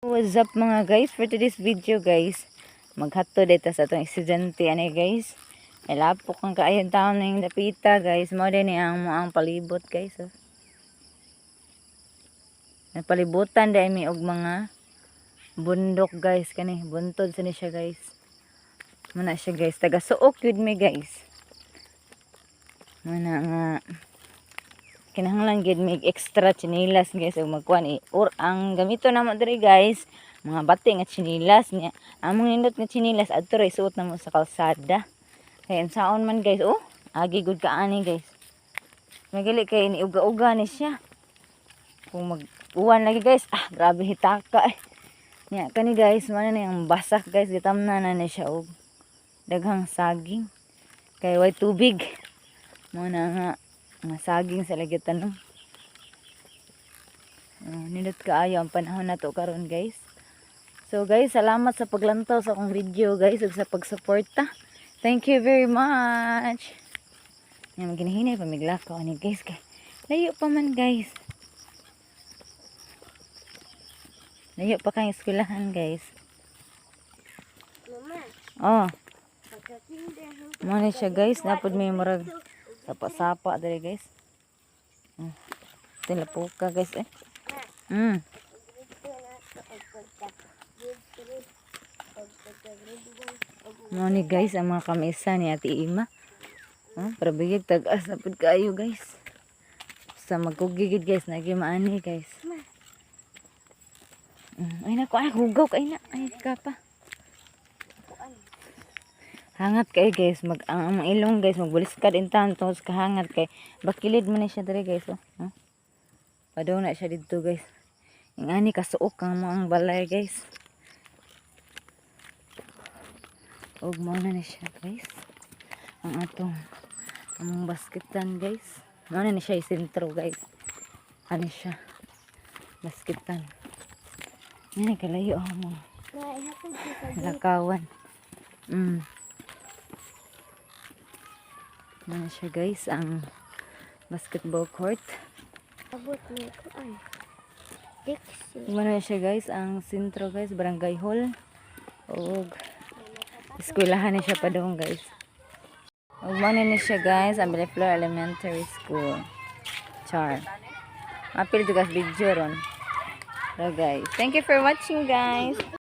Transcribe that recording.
What's up mga guys? For today's video guys, maghatod dito sa itong estudyante ani guys. Ilapok ang kaayong taon na yung dapita guys. Mo din ang muang palibot guys. Oh. Palibutan dahil may og mga bundok guys. Kani buntod sa ni siya guys. Muna siya guys. Taga suok yun mi guys. Muna nga kinahanglan gid mig extra chinilas guys ug magkuan or ang gamito namo diri guys mga bati nga chinilas niya among nindot nga chinilas adto ra isuot namo sa kalsada kay saon man guys agi gud kaani guys magali kay ni uga-uga ni siya kung mag-uwan lagi guys grabe hitaka nya kani guys man na ang basak guys gitamnan na ni siya og daghang saging kay way tubig mo na nga saging sa lagitan no. Nindot kaayo ang panahon na to karon guys. So guys, salamat sa paglantaw sa akong video guys ug sa pagsuporta. Thank you very much. Yan ginahinay pamiglakaw ani guys kay layo pa man guys. Layo pa kang eskwelahan guys. Oh. Mo ni siya guys, napod may murag sapa-sapa dali guys. Tilapuka guys Mo ni guys ang mga kamisa ni Ate Ima. Para bigig tag-as na pud kaayo guys. Sa magkugigid guys nagi maani guys. Ay nako hugaw kay na ay kapa. Hangat kay guys ang ilong guys magbuliskad intan tungod kahangat kay bakilid man siya diri guys padaw na siya dito guys ingani kasuok ang mga balay guys ug mo na siya guys ang atong among basketan guys mo na siya sentro guys ani siya basketan ngani kalayo mo lakawan Ano siya guys ang basketball court. Abot ni ko ay. Ano siya guys ang sentro guys barangay hall. Og eskwelahan ni siya pa doon guys. Og mo ni siya guys ang Bellflower Elementary School. Char. Mapil to guys video ron. So guys, thank you for watching guys.